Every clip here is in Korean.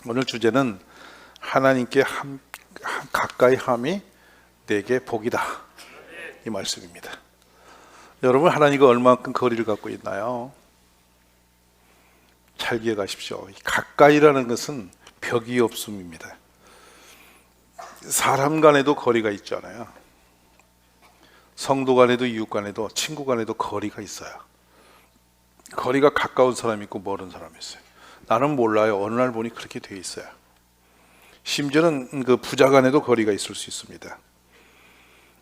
오늘 주제는 하나님께 가까이 함이 내게 복이다, 이 말씀입니다. 여러분, 하나님과 얼마만큼 거리를 갖고 있나요? 잘 기억하십시오. 가까이라는 것은 벽이 없음입니다. 사람 간에도 거리가 있잖아요. 성도 간에도, 이웃 간에도, 친구 간에도 거리가 있어요. 거리가 가까운 사람이 있고 멀은 사람이 있어요. 나는 몰라요. 어느 날 보니 그렇게 돼 있어요. 심지어는 그 부자 간에도 거리가 있을 수 있습니다.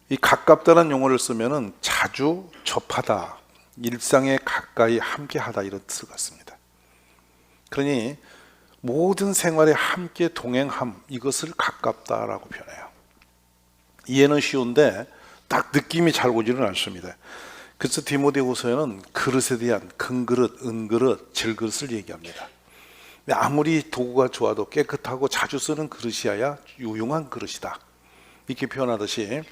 이 가깝다는 용어를 쓰면은 자주 접하다, 일상에 가까이 함께하다, 이런 뜻을 갖습니다. 그러니 모든 생활에 함께 동행함, 이것을 가깝다라고 표현해요. 이해는 쉬운데 딱 느낌이 잘 오지는 않습니다. 그래서 디모데후서에는 그릇에 대한 금그릇, 은그릇, 질그릇을 얘기합니다. 아무리 도구가 좋아도 깨끗하고 자주 쓰는 그릇이어야 유용한 그릇이다, 이렇게 표현하듯이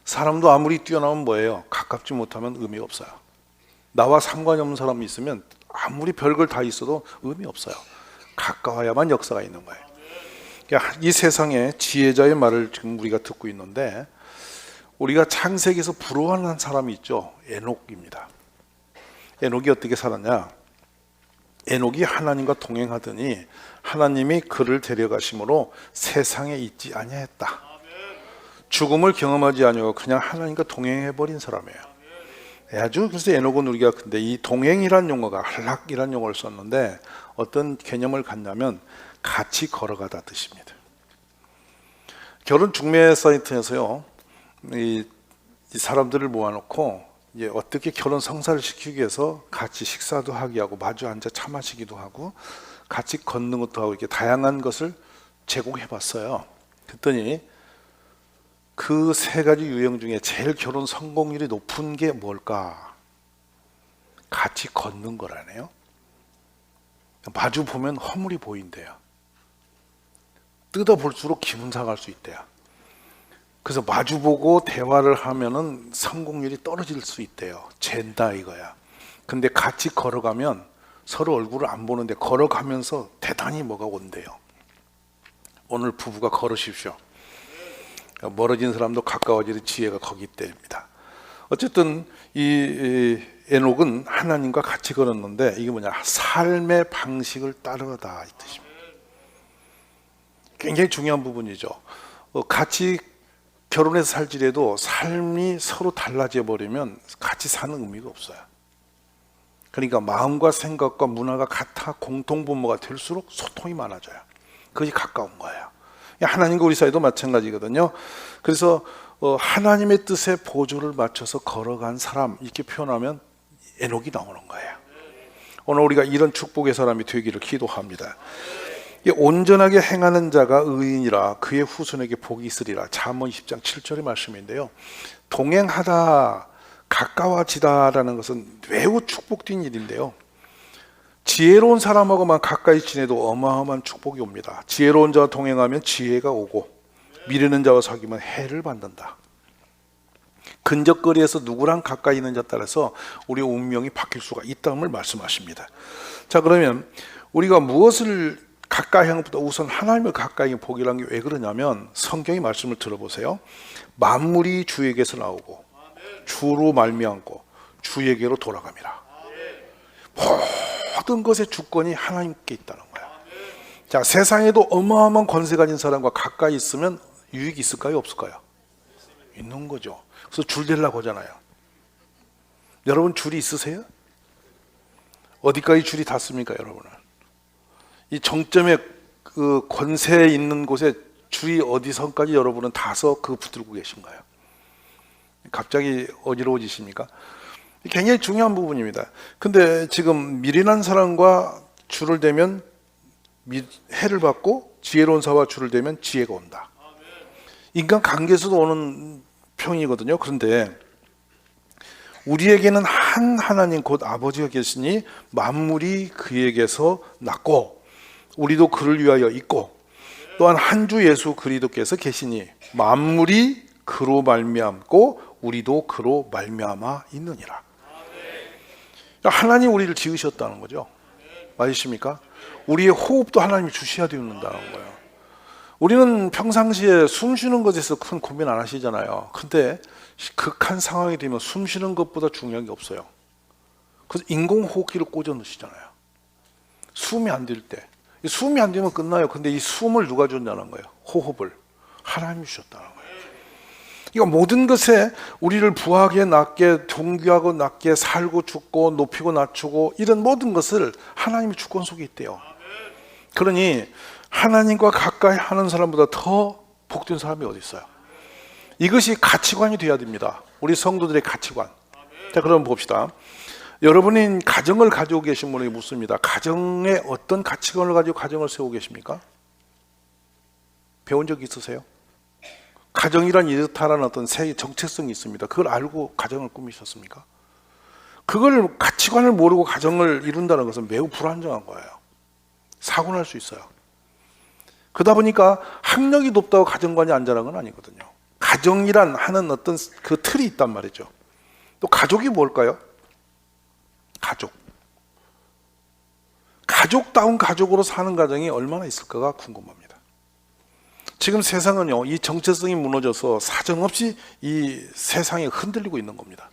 사람도 아무리 뛰어나면 뭐예요? 가깝지 못하면 의미 없어요. 나와 상관이 없는 사람이 있으면 아무리 별걸 다 있어도 의미 없어요. 가까워야만 역사가 있는 거예요. 그러니까 이 세상에 지혜자의 말을 지금 우리가 듣고 있는데, 우리가 창세기에서 부러워하는 사람이 있죠. 에녹입니다. 에녹이 어떻게 살았냐? 에녹이 하나님과 동행하더니 하나님이 그를 데려가심으로 세상에 있지 아니하였다. 죽음을 경험하지 아니하고 그냥 하나님과 동행해버린 사람이에요. 아주 그래서 에녹은 우리가 근데 이 동행이란 용어가 할락이란 용어를 썼는데 어떤 개념을 갖냐면 같이 걸어가다 뜻입니다. 결혼 중매 사이트에서요, 이 사람들을 모아놓고 이제 어떻게 결혼 성사를 시키기 위해서 같이 식사도 하게 하고 마주 앉아 차 마시기도 하고 같이 걷는 것도 하고 이렇게 다양한 것을 제공해 봤어요. 그랬더니 그 세 가지 유형 중에 제일 결혼 성공률이 높은 게 뭘까? 같이 걷는 거라네요. 마주 보면 허물이 보인대요. 뜯어볼수록 기분 상할 수 있대요. 그래서 마주보고 대화를 하면은 성공률이 떨어질 수 있대요. 잰다 이거야. 근데 같이 걸어가면 서로 얼굴을 안 보는데 걸어가면서 대단히 뭐가 온대요. 오늘 부부가 걸으십시오. 멀어진 사람도 가까워지는 지혜가 거기 있답니다. 어쨌든 이 에녹은 하나님과 같이 걸었는데 이게 뭐냐? 삶의 방식을 따르다, 이 뜻입니다. 굉장히 중요한 부분이죠. 같이 결혼해서 살지라도 삶이 서로 달라져 버리면 같이 사는 의미가 없어요. 그러니까 마음과 생각과 문화가 같아 공통분모가 될수록 소통이 많아져요. 그것이 가까운 거예요. 하나님과 우리 사이도 마찬가지거든요. 그래서 하나님의 뜻에 보조를 맞춰서 걸어간 사람, 이렇게 표현하면 에녹이 나오는 거예요. 오늘 우리가 이런 축복의 사람이 되기를 기도합니다. 온전하게 행하는 자가 의인이라 그의 후손에게 복이 있으리라. 잠언 20장 7절의 말씀인데요, 동행하다, 가까워지다라는 것은 매우 축복된 일인데요, 지혜로운 사람하고만 가까이 지내도 어마어마한 축복이 옵니다. 지혜로운 자와 동행하면 지혜가 오고 미르는 자와 사귀면 해를 받는다. 근접거리에서 누구랑 가까이 있는 자에 따라서 우리의 운명이 바뀔 수가 있다는 걸 말씀하십니다. 자, 그러면 우리가 무엇을 가까이 하는 것보다 우선 하나님을 가까이 보기라는 게 왜 그러냐면, 성경의 말씀을 들어보세요. 만물이 주에게서 나오고 주로 말미암고 주에게로 돌아갑니다. 모든 것의 주권이 하나님께 있다는 거야. 자, 세상에도 어마어마한 권세 가진 사람과 가까이 있으면 유익이 있을까요, 없을까요? 있는 거죠. 그래서 줄 대려고 하잖아요. 여러분, 줄이 있으세요? 어디까지 줄이 닿습니까, 여러분은? 이 정점의 그 권세에 있는 곳에 줄이 어디선까지 여러분은 닿아서 그 붙들고 계신가요? 갑자기 어지러워지십니까? 굉장히 중요한 부분입니다. 근데 지금 미련한 사람과 줄을 대면 해를 받고 지혜로운 사람과 줄을 대면 지혜가 온다. 인간 관계에서도 오는 평이거든요. 그런데 우리에게는 한 하나님 곧 아버지가 계시니 만물이 그에게서 났고 우리도 그를 위하여 있고, 또한 한 주 예수 그리스도께서 계시니 만물이 그로 말미암고 우리도 그로 말미암아 있느니라. 하나님 우리를 지으셨다는 거죠. 맞으십니까? 우리의 호흡도 하나님이 주셔야 된다는 거예요. 우리는 평상시에 숨 쉬는 것에서 큰 고민 안 하시잖아요. 근데 극한 상황이 되면 숨 쉬는 것보다 중요한 게 없어요. 그래서 인공호흡기를 꽂아 넣으시잖아요. 숨이 안 될 때. 숨이 안 되면 끝나요. 근데 이 숨을 누가 줬냐는 거예요. 호흡을. 하나님이 주셨다는 거예요. 그러니까 모든 것에 우리를 부하게 낮게 동귀하고 낮게 살고 죽고 높이고 낮추고 이런 모든 것을 하나님의 주권 속에 있대요. 그러니 하나님과 가까이 하는 사람보다 더 복된 사람이 어디 있어요? 이것이 가치관이 되어야 됩니다. 우리 성도들의 가치관. 자, 그럼 봅시다. 여러분이 가정을 가지고 계신 분에게 묻습니다. 가정에 어떤 가치관을 가지고 가정을 세우고 계십니까? 배운 적 있으세요? 가정이란 이렇다라는 어떤 새 정체성이 있습니다. 그걸 알고 가정을 꾸미셨습니까? 그걸 가치관을 모르고 가정을 이룬다는 것은 매우 불안정한 거예요. 사고 날 수 있어요. 그러다 보니까 학력이 높다고 가정관이 안전한 건 아니거든요. 가정이란 하는 어떤 그 틀이 있단 말이죠. 또 가족이 뭘까요? 가족. 가족다운 가족으로 사는 가정이 얼마나 있을까가 궁금합니다. 지금 세상은요, 이 정체성이 무너져서 사정없이 이 세상이 흔들리고 있는 겁니다.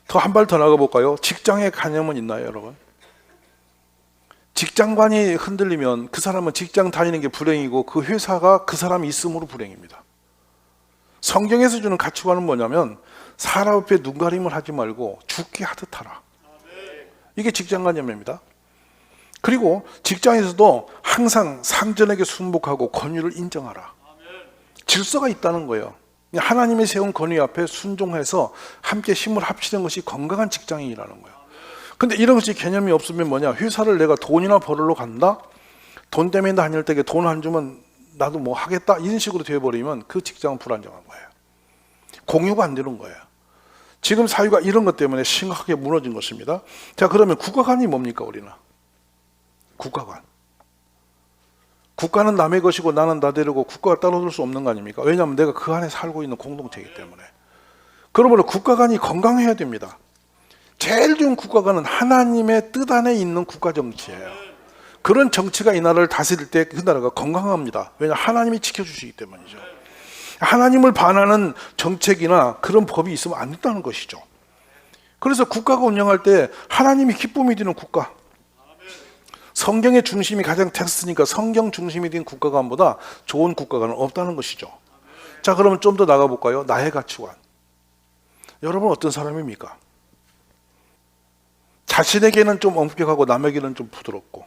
더 한 발 더 나가 볼까요? 직장에 관념은 있나요, 여러분? 직장관이 흔들리면 그 사람은 직장 다니는 게 불행이고 그 회사가 그 사람이 있음으로 불행입니다. 성경에서 주는 가치관은 뭐냐면 사람 앞에 눈가림을 하지 말고 죽게 하듯 하라. 이게 직장관념입니다. 그리고 직장에서도 항상 상전에게 순복하고 권위를 인정하라. 질서가 있다는 거예요. 하나님이 세운 권위 앞에 순종해서 함께 힘을 합치는 것이 건강한 직장인이라는 거예요. 근데 이런 것이 개념이 없으면 뭐냐? 회사를 내가 돈이나 벌으러 간다? 돈 때문에 다닐 때 돈 안 주면 나도 뭐 하겠다? 이런 식으로 되어버리면 그 직장은 불안정한 거예요. 공유가 안 되는 거예요. 지금 사회가 이런 것 때문에 심각하게 무너진 것입니다. 자, 그러면 국가관이 뭡니까, 우리는? 국가관. 국가는 남의 것이고 나는 나대로고 국가가 따라올 수 없는 거 아닙니까? 왜냐하면 내가 그 안에 살고 있는 공동체이기 때문에. 그러므로 국가관이 건강해야 됩니다. 제일 좋은 국가관은 하나님의 뜻 안에 있는 국가 정치예요. 그런 정치가 이 나라를 다스릴 때 그 나라가 건강합니다. 왜냐하면 하나님이 지켜주시기 때문이죠. 하나님을 반하는 정책이나 그런 법이 있으면 안 된다는 것이죠. 그래서 국가가 운영할 때 하나님이 기쁨이 되는 국가, 성경의 중심이 가장 텍스트니까 성경 중심이 된 국가관보다 좋은 국가관은 없다는 것이죠. 자, 그러면 좀 더 나가볼까요? 나의 가치관. 여러분 어떤 사람입니까? 자신에게는 좀 엄격하고 남에게는 좀 부드럽고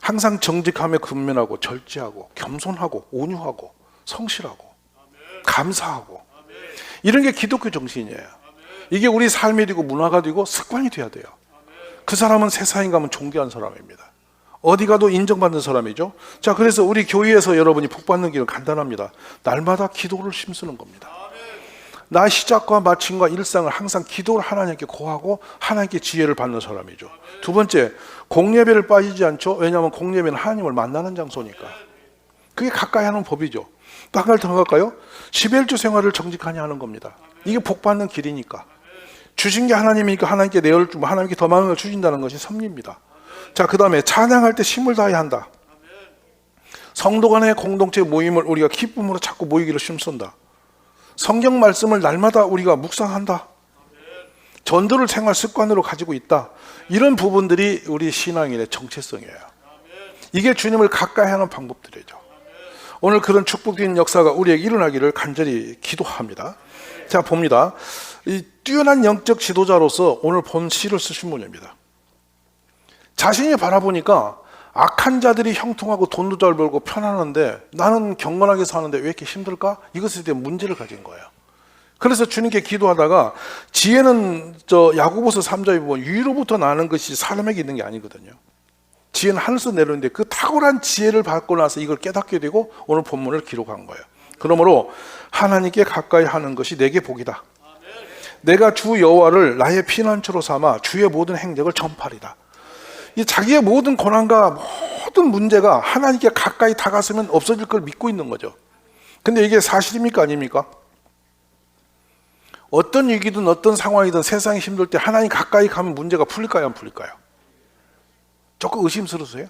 항상 정직함에 근면하고 절제하고 겸손하고 온유하고 성실하고 감사하고 이런 게 기독교 정신이에요. 이게 우리 삶이 되고 문화가 되고 습관이 돼야 돼요. 그 사람은 세상에 가면 존귀한 사람입니다. 어디 가도 인정받는 사람이죠. 자, 그래서 우리 교회에서 여러분이 복받는 길은 간단합니다. 날마다 기도를 힘쓰는 겁니다. 나 시작과 마침과 일상을 항상 기도를 하나님께 고하고 하나님께 지혜를 받는 사람이죠. 두 번째, 공예배를 빠지지 않죠. 왜냐하면 공예배는 하나님을 만나는 장소니까. 그게 가까이 하는 법이죠. 또 한 가지 더 나갈까요? 11주 생활을 정직하게 하는 겁니다. 이게 복받는 길이니까. 주신 게 하나님이니까 하나님께 내어를 주면 하나님께 더 많은 걸 주신다는 것이 섭리입니다. 자, 그 다음에 찬양할 때 힘을 다해야 한다. 성도 간의 공동체 모임을 우리가 기쁨으로 자꾸 모이기를 힘쓴다. 성경 말씀을 날마다 우리가 묵상한다. 전도를 생활 습관으로 가지고 있다. 이런 부분들이 우리 신앙인의 정체성이에요. 이게 주님을 가까이 하는 방법들이죠. 오늘 그런 축복된 역사가 우리에게 일어나기를 간절히 기도합니다. 자, 봅니다. 이 뛰어난 영적 지도자로서 오늘 본 시를 쓰신 분입니다. 자신이 바라보니까 악한 자들이 형통하고 돈도 잘 벌고 편안한데 나는 경건하게 사는데 왜 이렇게 힘들까? 이것에 대한 문제를 가진 거예요. 그래서 주님께 기도하다가 지혜는 야고보서 3장에 보면 위로부터 나는 것이 사람에게 있는 게 아니거든요. 지혜는 하늘에서 내려오는데 그 탁월한 지혜를 받고 나서 이걸 깨닫게 되고 오늘 본문을 기록한 거예요. 그러므로 하나님께 가까이 하는 것이 내게 복이다. 내가 주 여호와를 나의 피난처로 삼아 주의 모든 행적을 전파리다. 이 자기의 모든 고난과 모든 문제가 하나님께 가까이 다가서면 없어질 걸 믿고 있는 거죠. 근데 이게 사실입니까? 아닙니까? 어떤 위기든 어떤 상황이든 세상이 힘들 때 하나님 가까이 가면 문제가 풀릴까요? 안 풀릴까요? 조금 의심스러우세요?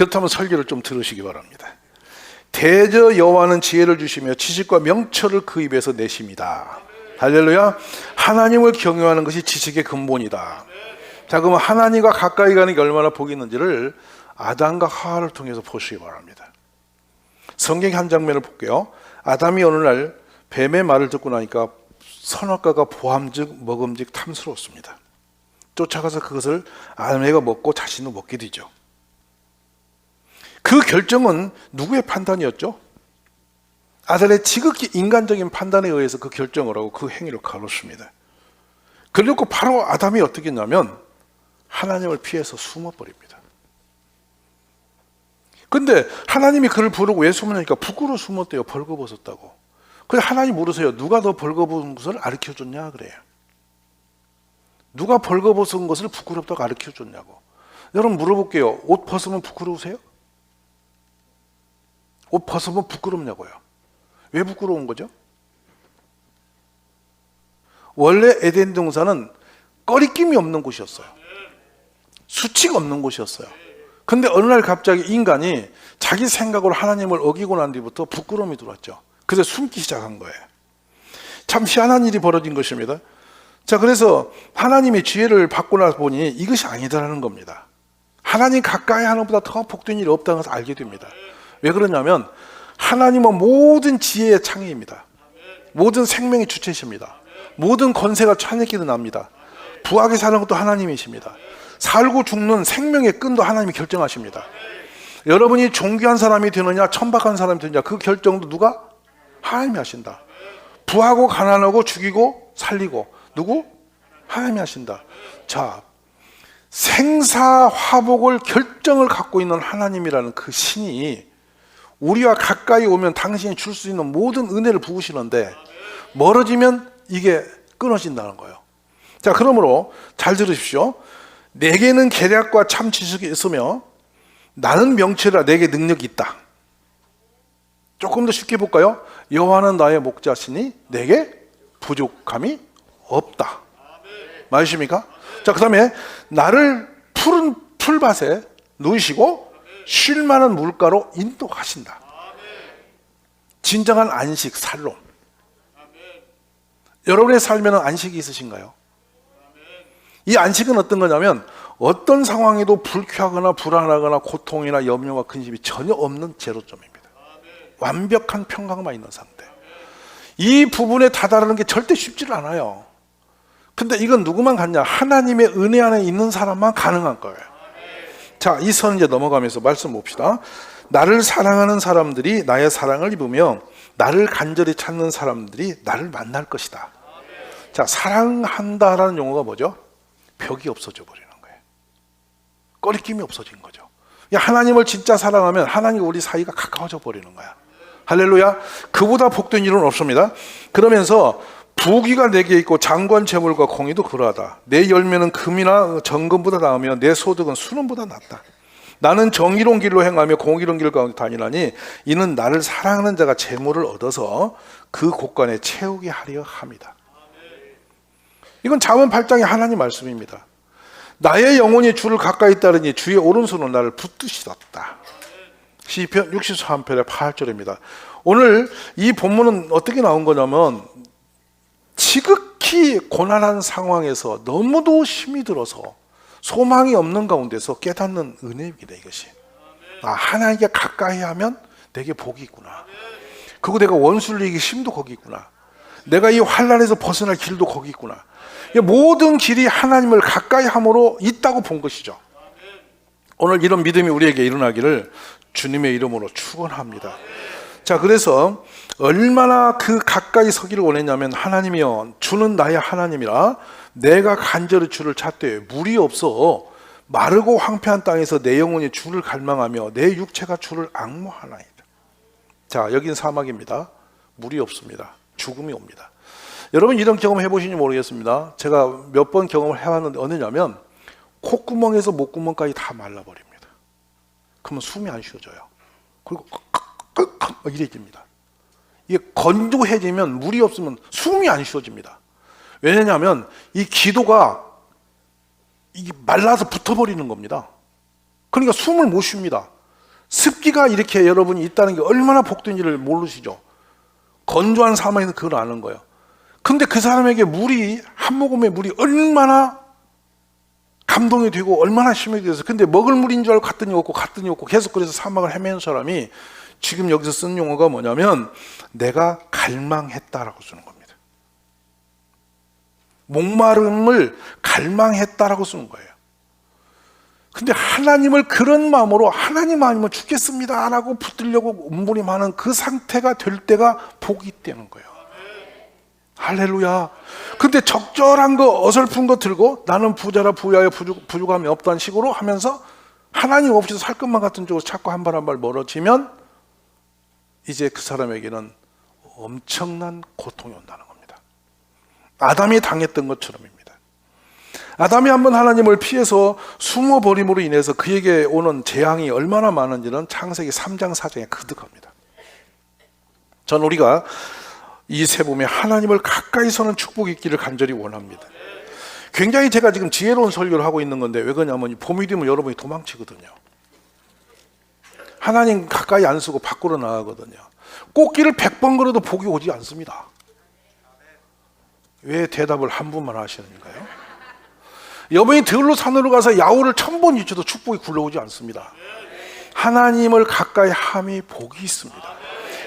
그렇다면 설교를 좀 들으시기 바랍니다. 대저 여호와는 지혜를 주시며 지식과 명철을 그 입에서 내십니다. 할렐루야. 하나님을 경외하는 것이 지식의 근본이다. 자, 그러면 하나님과 가까이 가는 게 얼마나 복이 있는지를 아담과 하와를 통해서 보시기 바랍니다. 성경 한 장면을 볼게요. 아담이 어느 날 뱀의 말을 듣고 나니까 선악과가 보암즉 먹음직 탐스러웠습니다. 쫓아가서 그것을 아내가 먹고 자신도 먹게 되죠. 그 결정은 누구의 판단이었죠? 아들의 지극히 인간적인 판단에 의해서 그 결정을 하고 그 행위를 가로습니다. 그리고 바로 아담이 어떻게 했냐면 하나님을 피해서 숨어버립니다. 근데 하나님이 그를 부르고 왜 숨으니까 부끄러워 숨었대요. 벌거벗었다고. 그래서 하나님 물으세요. 누가 더 벌거벗은 것을 가르쳐줬냐 그래요. 누가 벌거벗은 것을 부끄럽다고 가르쳐줬냐고. 여러분 물어볼게요. 옷 벗으면 부끄러우세요? 옷 벗으면 부끄럽냐고요. 왜 부끄러운 거죠? 원래 에덴 동산은 꺼리낌이 없는 곳이었어요. 수치가 없는 곳이었어요. 근데 어느 날 갑자기 인간이 자기 생각으로 하나님을 어기고 난 뒤부터 부끄러움이 들어왔죠. 그래서 숨기 시작한 거예요. 참 희한한 일이 벌어진 것입니다. 자, 그래서 하나님의 지혜를 받고 나서 보니 이것이 아니다라는 겁니다. 하나님 가까이 하는 것보다 더 복된 일이 없다는 것을 알게 됩니다. 왜 그러냐면 하나님은 모든 지혜의 창의입니다. 모든 생명의 주체십니다. 모든 권세가 하나님께 납니다. 부하게 사는 것도 하나님이십니다. 살고 죽는 생명의 끈도 하나님이 결정하십니다. 여러분이 존귀한 사람이 되느냐 천박한 사람이 되느냐 그 결정도 누가? 하나님이 하신다. 부하고 가난하고 죽이고 살리고 누구? 하나님이 하신다. 자, 생사화복을 결정을 갖고 있는 하나님이라는 그 신이 우리와 가까이 오면 당신이 줄 수 있는 모든 은혜를 부으시는데 멀어지면 이게 끊어진다는 거예요. 자, 그러므로 잘 들으십시오. 내게는 계략과 참 지식이 있으며 나는 명철이라 내게 능력이 있다. 조금 더 쉽게 볼까요? 여호와는 나의 목자시니 내게 부족함이 없다. 맞으십니까? 자, 그 다음에 나를 푸른 풀밭에 누이시고 쉴 만한 물가로 인도하신다. 진정한 안식, 살롬. 여러분의 삶에는 안식이 있으신가요? 이 안식은 어떤 거냐면 어떤 상황에도 불쾌하거나 불안하거나 고통이나 염려와 근심이 전혀 없는 제로점입니다. 완벽한 평강만 있는 상태. 이 부분에 다다르는 게 절대 쉽지 않아요. 근데 이건 누구만 갖냐? 하나님의 은혜 안에 있는 사람만 가능한 거예요. 자, 이 선 이제 넘어가면서 말씀 봅시다. 나를 사랑하는 사람들이 나의 사랑을 입으며 나를 간절히 찾는 사람들이 나를 만날 것이다. 자, 사랑한다라는 용어가 뭐죠? 벽이 없어져 버리는 거예요. 꺼리낌이 없어진 거죠. 하나님을 진짜 사랑하면 하나님과 우리 사이가 가까워져 버리는 거야. 할렐루야. 그보다 복된 일은 없습니다. 그러면서 부귀가 내게 있고 장관 재물과 공의도 그러하다. 내 열매는 금이나 정금보다 나으며 내 소득은 순원보다 낫다. 나는 정의로운 길로 행하며 공의로운 길 가운데 다니나니 이는 나를 사랑하는 자가 재물을 얻어서 그 곳간에 채우게 하려 함이다. 이건 잠언 8장의 하나님 말씀입니다. 나의 영혼이 주를 가까이 따르니 주의 오른손은 나를 붙드시었다. 시편 63편의 8절입니다. 오늘 이 본문은 어떻게 나온 거냐면 지극히 고난한 상황에서 너무도 힘이 들어서 소망이 없는 가운데서 깨닫는 은혜입니다. 이것이 하나님께 가까이 하면 내게 복이 있구나. 그리고 내가 원수를 이기기 힘도 거기 있구나. 내가 이 환난에서 벗어날 길도 거기 있구나. 모든 길이 하나님을 가까이 함으로 있다고 본 것이죠. 오늘 이런 믿음이 우리에게 일어나기를 주님의 이름으로 축원합니다. 자, 그래서 얼마나 그 가까이 서기를 원했냐면 하나님이여 주는 나의 하나님이라 내가 간절히 주를 찾되 물이 없어 마르고 황폐한 땅에서 내 영혼이 주를 갈망하며 내 육체가 주를 앙모하나이다. 자, 여긴 사막입니다. 물이 없습니다. 죽음이 옵니다. 여러분 이런 경험 해보시는지 모르겠습니다. 제가 몇 번 경험을 해왔는데 어느냐면 콧구멍에서 목구멍까지 다 말라버립니다. 그러면 숨이 안 쉬어져요. 그리고 이래집니다. 이게 건조해지면 물이 없으면 숨이 안 쉬어집니다. 왜냐하면 이 기도가 이게 말라서 붙어버리는 겁니다. 그러니까 숨을 못 쉽니다. 습기가 이렇게 여러분이 있다는 게 얼마나 복된지를 모르시죠. 건조한 사막에서 그걸 아는 거예요. 근데 그 사람에게 물이, 한 모금의 물이 얼마나 감동이 되고 얼마나 힘이 돼서, 근데 먹을 물인 줄 알고 갔더니 없고 계속 그래서 사막을 헤매는 사람이 지금 여기서 쓴 용어가 뭐냐면 내가 갈망했다라고 쓰는 겁니다. 목마름을 갈망했다라고 쓰는 거예요. 근데 하나님을 그런 마음으로 하나님 아니면 죽겠습니다 라고 붙들려고 몸부림하는 그 상태가 될 때가 복이 있다는 거예요. 할렐루야. 근데 적절한 거, 어설픈 거 들고 나는 부자라 부여하여 부족함이 없다는 식으로 하면서 하나님 없이도 살 것만 같은 쪽으로 자꾸 한 발 한 발 멀어지면 이제 그 사람에게는 엄청난 고통이 온다는 겁니다. 아담이 당했던 것처럼입니다. 아담이 한번 하나님을 피해서 숨어버림으로 인해서 그에게 오는 재앙이 얼마나 많은지는 창세기 3장 4장에 거듭합니다. 전 우리가 이 세 봄에 하나님을 가까이서는 축복이 있기를 간절히 원합니다. 굉장히 제가 지금 지혜로운 설교를 하고 있는 건데 왜 그러냐면 봄이 되면 여러분이 도망치거든요. 하나님 가까이 안 쓰고 밖으로 나가거든요. 꽃길을 100번 걸어도 복이 오지 않습니다. 왜 대답을 한 분만 하시는가요? 여러분이 들로 산으로 가서 야호를 1000번 잊혀도 축복이 굴러오지 않습니다. 하나님을 가까이 함이 복이 있습니다.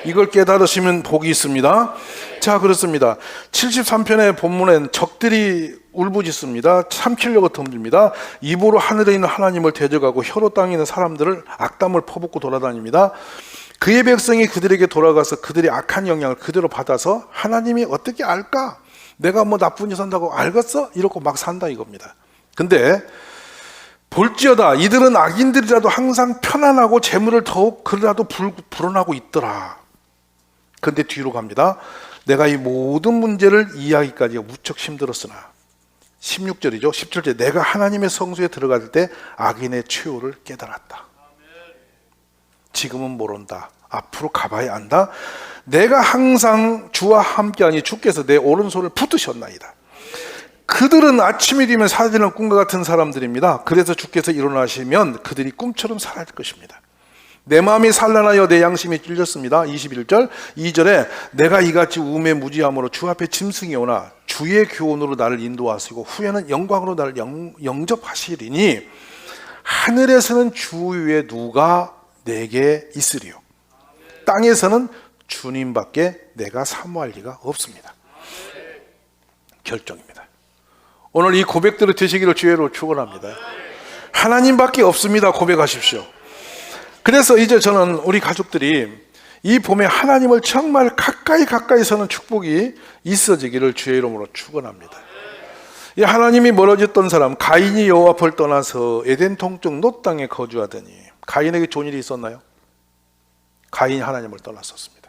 이걸 깨달으시면 복이 있습니다. 자, 그렇습니다. 73편의 본문엔 적들이 울부짖습니다. 삼키려고 덤빕니다. 입으로 하늘에 있는 하나님을 대적하고 혀로 땅에 있는 사람들을 악담을 퍼붓고 돌아다닙니다. 그의 백성이 그들에게 돌아가서 그들의 악한 영향을 그대로 받아서 하나님이 어떻게 알까? 내가 뭐 나쁜 짓 한다고 알겠어? 이러고 막 산다 이겁니다. 근데 볼지어다 이들은 악인들이라도 항상 편안하고 재물을 더욱 그라도 불어나고 있더라. 근데 뒤로 갑니다. 내가 이 모든 문제를 이해하기까지 무척 힘들었으나 16절이죠. 17절 내가 하나님의 성소에 들어갈 때 악인의 최후를 깨달았다. 지금은 모른다. 앞으로 가봐야 안다. 내가 항상 주와 함께하니 주께서 내 오른손을 붙드셨나이다. 그들은 아침이 되면 사라지는 꿈과 같은 사람들입니다. 그래서 주께서 일어나시면 그들이 꿈처럼 사라질 것입니다. 내 마음이 산란하여 내 양심이 찔렸습니다. 21절 2절에 내가 이같이 우매 무지함으로 주 앞에 짐승이 오나 주의 교훈으로 나를 인도하시고 후에는 영광으로 나를 영접하시리니 하늘에서는 주 위에 누가 내게 있으리요 땅에서는 주님밖에 내가 사모할 리가 없습니다. 결정입니다. 오늘 이 고백대로 되시기를 주의로 축원합니다. 하나님밖에 없습니다. 고백하십시오. 그래서 이제 저는 우리 가족들이 이 봄에 하나님을 정말 가까이 서는 축복이 있어지기를 주의 이름으로 축원합니다. 이 하나님이 멀어졌던 사람 가인이 여호와 앞을 떠나서 에덴 동쪽 놋 땅에 거주하더니 가인에게 좋은 일이 있었나요? 가인이 하나님을 떠났었습니다.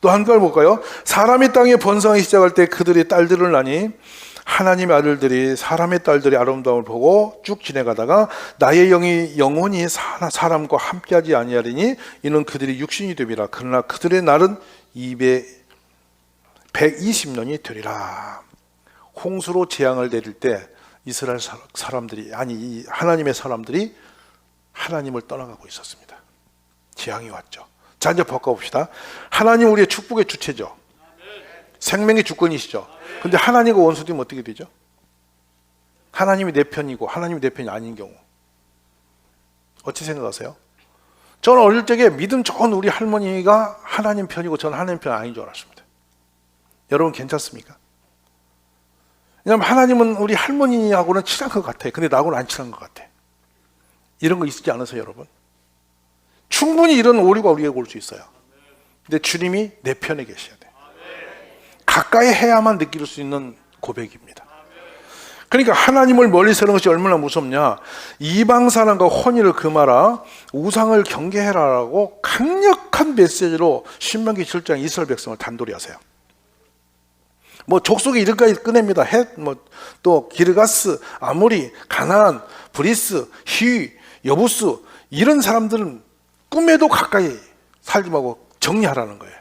또 한 걸 볼까요? 사람이 땅에 번성하기 시작할 때 그들이 딸들을 낳니 하나님의 아들들이 사람의 딸들의 아름다움을 보고 쭉 지내가다가 나의 영이 영원히 사람과 함께하지 아니하리니 이는 그들이 육신이 되리라. 그러나 그들의 날은 120년이 되리라. 홍수로 재앙을 내릴 때 이스라엘 사람들이 아니 하나님의 사람들이 하나님을 떠나가고 있었습니다. 재앙이 왔죠. 자, 이제 바꿔봅시다. 하나님 우리의 축복의 주체죠. 생명의 주권이시죠. 근데 하나님과 원수되면 어떻게 되죠? 하나님이 내 편이고 하나님이 내 편이 아닌 경우 어찌 생각하세요? 저는 어릴 적에 믿음 좋은 우리 할머니가 하나님 편이고 저는 하나님 편 아닌 줄 알았습니다. 여러분 괜찮습니까? 왜냐하면 하나님은 우리 할머니하고는 친한 것 같아. 근데 나하고는 안 친한 것 같아. 이런 거 있지 않으세요, 여러분? 충분히 이런 오류가 우리에게 올 수 있어요. 근데 주님이 내 편에 계셔야 돼. 가까이 해야만 느낄 수 있는 고백입니다. 그러니까 하나님을 멀리서 하는 것이 얼마나 무섭냐. 이방 사람과 혼인을 금하라, 우상을 경계해라라고 강력한 메시지로 신명기 7장 이스라엘 백성을 단도리 하세요. 뭐 족속의 이름까지 꺼냅니다. 헷, 또 기르가스, 아모리, 가나안, 브리스, 히, 여부스 이런 사람들은 꿈에도 가까이 살지 말고 정리하라는 거예요.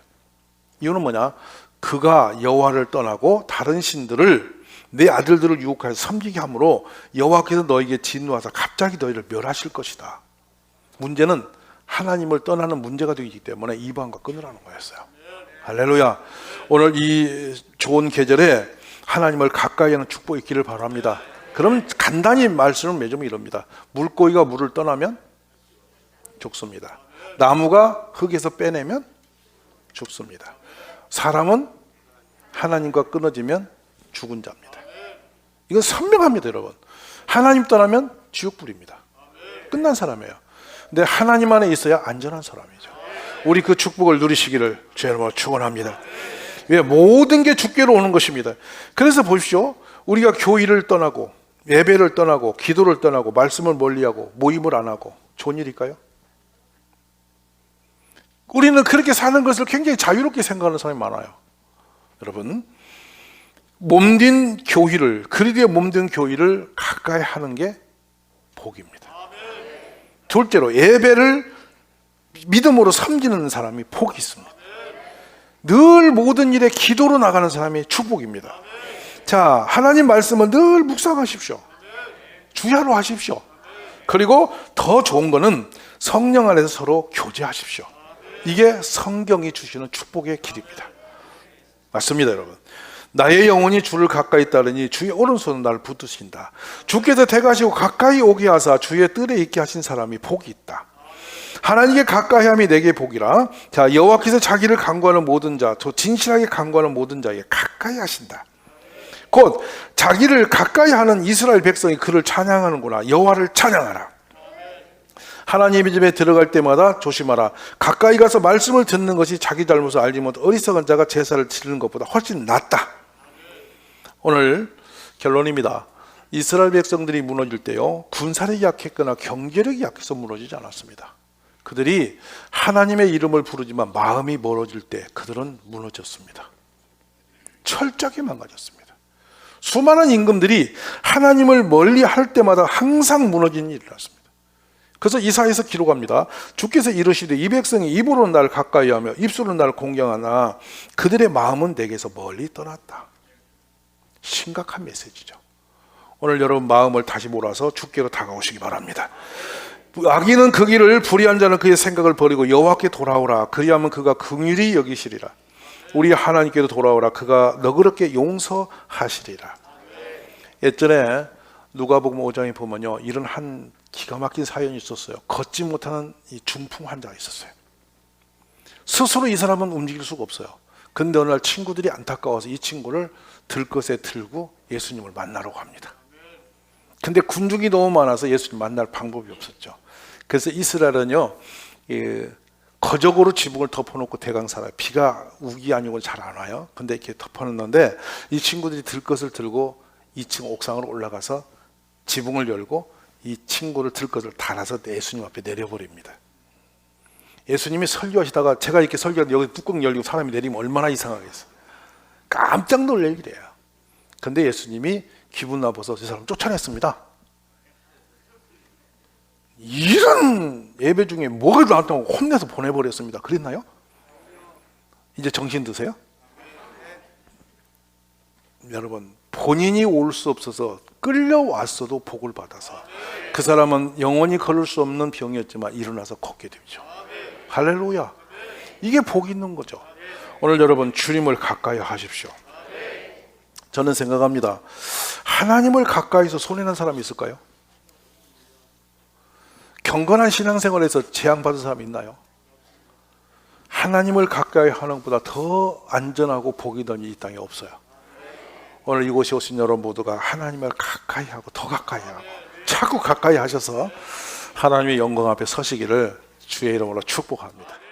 이유는 뭐냐? 그가 여호와를 떠나고 다른 신들을 내 아들들을 유혹하여 섬기게 함으로 여호와께서 너에게 진노하사 갑자기 너희를 멸하실 것이다. 문제는 하나님을 떠나는 문제가 되기 때문에 이방과 끊으라는 거였어요. 할렐루야. 오늘 이 좋은 계절에 하나님을 가까이 하는 축복이 있기를 바랍니다. 그럼 간단히 말씀을 맺으면 이럽니다. 물고기가 물을 떠나면 죽습니다. 나무가 흙에서 빼내면 죽습니다. 사람은 하나님과 끊어지면 죽은 자입니다. 이건 선명합니다, 여러분. 하나님 떠나면 지옥불입니다. 끝난 사람이에요. 근데 하나님 안에 있어야 안전한 사람이죠. 우리 그 축복을 누리시기를 주의 이름으로 축원합니다. 왜? 모든 게 주께로 오는 것입니다. 그래서 보십시오. 우리가 교회를 떠나고 예배를 떠나고 기도를 떠나고 말씀을 멀리하고 모임을 안 하고 좋은 일일까요? 우리는 그렇게 사는 것을 굉장히 자유롭게 생각하는 사람이 많아요. 여러분, 몸된 교회를, 그리스도의 몸된 교회를 가까이 하는 게 복입니다. 둘째로 예배를 믿음으로 섬기는 사람이 복이 있습니다. 늘 모든 일에 기도로 나가는 사람이 축복입니다. 자, 하나님 말씀을 늘 묵상하십시오. 주야로 하십시오. 그리고 더 좋은 거는 성령 안에서 서로 교제하십시오. 이게 성경이 주시는 축복의 길입니다. 맞습니다, 여러분. 나의 영혼이 주를 가까이 따르니 주의 오른손은 나를 붙드신다. 주께서 택하시고 가까이 오게 하사 주의 뜰에 있게 하신 사람이 복이 있다. 하나님께 가까이 함이 내게 복이라. 자, 여호와께서 자기를 간구하는 모든 자, 저 진실하게 간구하는 모든 자에게 가까이 하신다. 곧 자기를 가까이 하는 이스라엘 백성이 그를 찬양하는구나. 여호와를 찬양하라. 하나님의 집에 들어갈 때마다 조심하라. 가까이 가서 말씀을 듣는 것이 자기 잘못을 알지 못한 어리석은 자가 제사를 치르는 것보다 훨씬 낫다. 오늘 결론입니다. 이스라엘 백성들이 무너질 때요, 군사력이 약했거나 경제력이 약해서 무너지지 않았습니다. 그들이 하나님의 이름을 부르지만 마음이 멀어질 때 그들은 무너졌습니다. 철저하게 망가졌습니다. 수많은 임금들이 하나님을 멀리 할 때마다 항상 무너지는 일이 났습니다. 그래서 이사야에서 기록합니다. 주께서 이르시되 이 백성이 입으로는 나를 가까이 하며 입술로는 나를 공경하나 그들의 마음은 내게서 멀리 떠났다. 심각한 메시지죠. 오늘 여러분 마음을 다시 몰아서 주께로 다가오시기 바랍니다. 악인은 그 길을, 불의한 자는 그의 생각을 버리고 여호와께 돌아오라. 그리하면 그가 긍휼히 여기시리라. 우리 하나님께로 돌아오라. 그가 너그럽게 용서하시리라. 예전에 누가복음 5장에 보면요, 이런 한 기가 막힌 사연이 있었어요. 걷지 못하는 이 중풍 환자가 있었어요. 스스로 이 사람은 움직일 수가 없어요. 근데 어느 날 친구들이 안타까워서 이 친구를 들것에 들고 예수님을 만나러 갑니다. 근데 군중이 너무 많아서 예수님 만날 방법이 없었죠. 그래서 이스라엘은요, 거적으로 지붕을 덮어놓고 대강 살아요. 비가 우기 아니고 잘 안 와요. 근데 이렇게 덮어놓는데 이 친구들이 들것을 들고 2층 옥상으로 올라가서 지붕을 열고 이 친구를 들것을 달아서 예수님 앞에 내려버립니다. 예수님이 설교하시다가 제가 이렇게 설교하는데 여기 뚜껑 열리고 사람이 내리면 얼마나 이상하겠어요. 깜짝 놀랄 일이에요. 근데 예수님이 기분 나빠서 저 사람 쫓아냈습니다. 이런 예배 중에 뭐가 나왔다고 혼내서 보내버렸습니다. 그랬나요? 이제 정신 드세요? 여러분, 본인이 올 수 없어서 끌려왔어도 복을 받아서 그 사람은 영원히 걸을 수 없는 병이었지만 일어나서 걷게 되죠. 할렐루야. 이게 복이 있는 거죠. 오늘 여러분 주님을 가까이 하십시오. 저는 생각합니다. 하나님을 가까이서 손해난 사람이 있을까요? 경건한 신앙생활에서 재앙받은 사람이 있나요? 하나님을 가까이 하는 것보다 더 안전하고 복이 있는 이 땅에 없어요. 오늘 이곳에 오신 여러분 모두가 하나님을 가까이 하고 더 가까이 하고 자꾸 가까이 하셔서 하나님의 영광 앞에 서시기를 주의 이름으로 축복합니다.